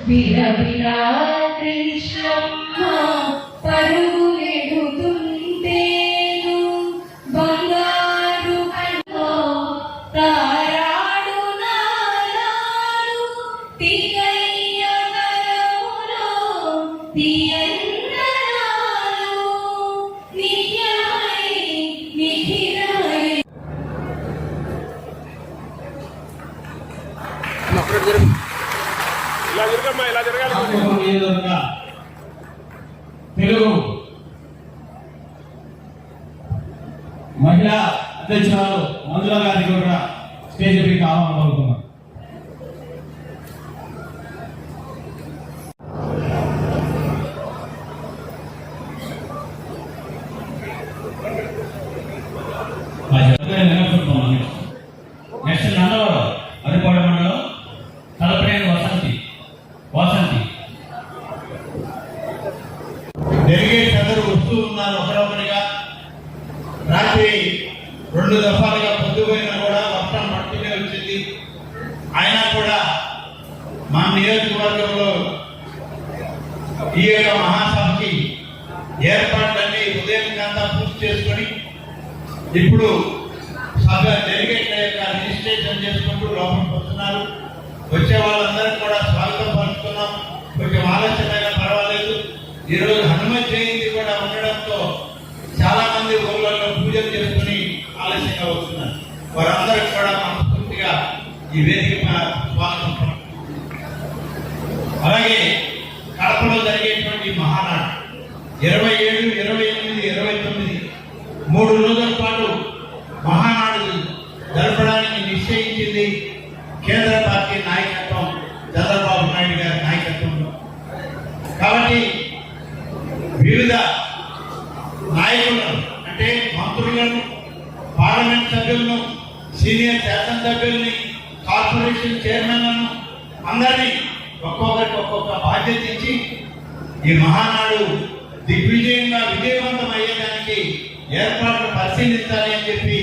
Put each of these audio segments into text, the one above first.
విరవిరా కృష్ణమ్మ పరుగులెడుతుంటేను బంగారు కళ్ళో తారాడు నారాడు తీగయ్య కరములో తీయందనాలు నిత్యమై నిఖిలమై. తెలుగు మహిళా అధ్యక్షురాలు మంజుల గారికి కూడా స్టేజ్ పైకి ఆహ్వానం పలుకుతున్నాం. నెక్స్ట్ నందవరం అరిపాడు మండలం తలపనేని వాసంతి డెలిగేట్స్ అందరూ వస్తూ ఉన్నారు ఒకరొకరిగా. రాత్రి 2 దఫాలుగా పొద్దుపోయినా కూడా వర్షం పడుతూనే వచ్చింది. అయినా కూడా మా నియోజకవర్గంలో ఈ యొక్క మహాసభకి ఏర్పాట్లన్నీ ఉదయం అంతా పూర్తి చేసుకొని ఇప్పుడు సభ డెలిగేట్ల యొక్క రిజిస్ట్రేషన్ చేసుకుంటూ లోపలికి వస్తున్నారు. వచ్చే వాళ్ళందరికీ కూడా స్వాగతం పలుకుతున్నాం. కొంచెం ఆలస్యమైనా పర్వాలేదు. ఈరోజు హనుమత్ జయంతి కూడా ఉండడంతో చాలా మంది ఊళ్ళల్లో పూజలు చేసుకుని ఆలస్యంగా వస్తున్నారు. వారందరికీ కూడా మనస్ఫూర్తిగా ఈ వేదిక స్వాగతం. అలాగే కడపలో జరిగేటువంటి మహానాడు 27, 28, 29 3 రోజుల పాటు మహానాడు జరపడానికి నిశ్చయించింది కేంద్ర పార్టీ నాయకత్వం, చంద్రబాబు నాయుడు గారి నాయకత్వంలో. కాబట్టి వివిధ నాయకులను అంటే మంత్రులను, పార్లమెంట్ సభ్యులను, సీనియర్ శాసనసభ్యుల్ని, కార్పొరేషన్ చైర్మన్లను అందరినీ ఒక్కొక్కరికి ఒక్కొక్క బాధ్యత ఇచ్చి ఈ మహానాడు దిగ్విజయంగా విజయవంతం అయ్యేదానికి ఏర్పాట్లు పరిశీలించాలి అని చెప్పి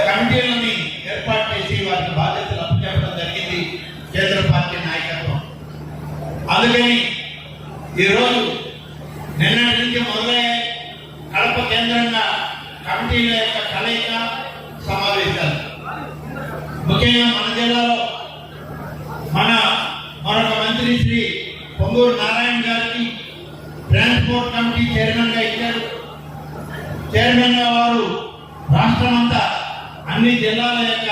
కమిటీలని ఏర్పాటు చేసి వారికి బాధ్యతలు అప్పచెప్పడం జరిగింది కేంద్ర పార్టీ నాయకత్వం. అందుకని ఈరోజు నిన్నటి నుంచి మొదలయ్యాయి కడప కేంద్రంగా కమిటీల యొక్క కలయిక సమావేశాలు. ముఖ్యంగా మన జిల్లాలో మరొక మంత్రి శ్రీ పొంగూరు నారాయణ గారికి ట్రాన్స్పోర్ట్ కమిటీ చైర్మన్ గా ఇచ్చారు. చైర్మన్ గా వారు రాష్ట్రమంతా అన్ని జిల్లాల యొక్క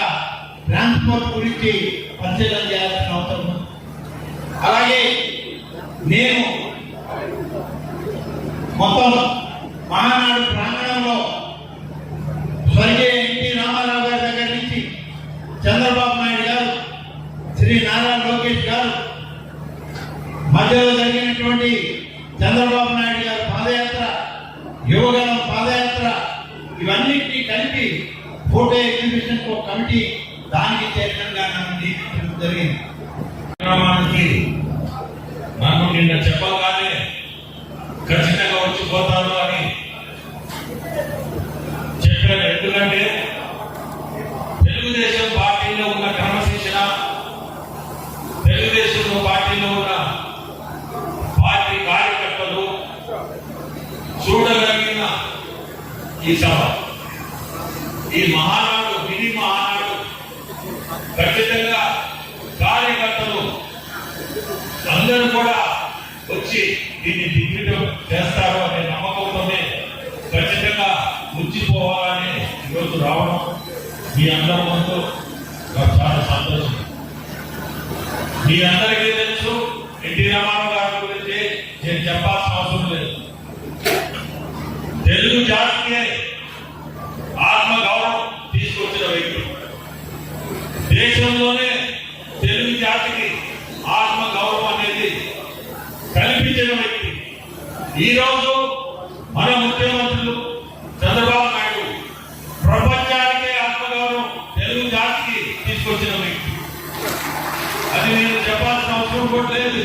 ట్రాన్స్పోర్ట్ గురించి పరిశీలన చేయాల్సిన అవసరం ఉంది. అలాగే నేను మొత్తం మహానాడు ప్రాంగణంలో స్వర్గీయ ఎన్టీ రామారావు గారి దగ్గర నుంచి చంద్రబాబు నాయుడు గారు, శ్రీ నారా లోకేష్ గారు, మధ్యలో జరిగినటువంటి చంద్రబాబు నాయుడు గారు పాదయాత్ర, యువగలం పాదయాత్ర, ఇవన్నిటినీ కలిపి ఫోటో ఎగ్జిబిషన్ ఒక కమిటీ దానికి చైర్మన్ గా నన్ను నియమించడం జరిగింది. నాకు నిన్న చెప్పగానే ఖచ్చితంగా వచ్చిపోతాను అని చెప్పాను. ఎందుకంటే తెలుగుదేశం పార్టీలో ఉన్న క్రమశిక్షణ, తెలుగుదేశం పార్టీలో ఉన్న పార్టీ కార్యకర్తలు చూడగలిగిన ఈ సభ, ఈ మహానాడు, మినీ మహానాడు ఖచ్చితంగా కార్యకర్తలు అందరూ కూడా వచ్చి దీన్ని దిగ్విజయం చేస్తారు అనే నమ్మకంతోనే ఖచ్చితంగా ముచ్చిపోవాలని ఈరోజు రావడం మీ అందరి ముందు నాకు చాలా సంతోషం. మీ అందరికీ తెలుసు, ఎన్టీ రామారావు గారి గురించి నేను చెప్పాల్సిన అవసరం లేదు. తెలుగు జాతికి ఆత్మ గౌరవం తీసుకొచ్చిన వ్యక్తి, దేశంలోనే తెలుగు జాతికి ఆత్మ గౌరవం అనేది కల్పించిన వ్యక్తి. ఈరోజు మన ముఖ్యమంత్రులు చంద్రబాబు నాయుడు ప్రపంచానికే ఆత్మగౌరవం తెలుగు జాతికి తీసుకొచ్చిన వ్యక్తి. అది నేను చెప్పాల్సిన అవసరం కూడా లేదు.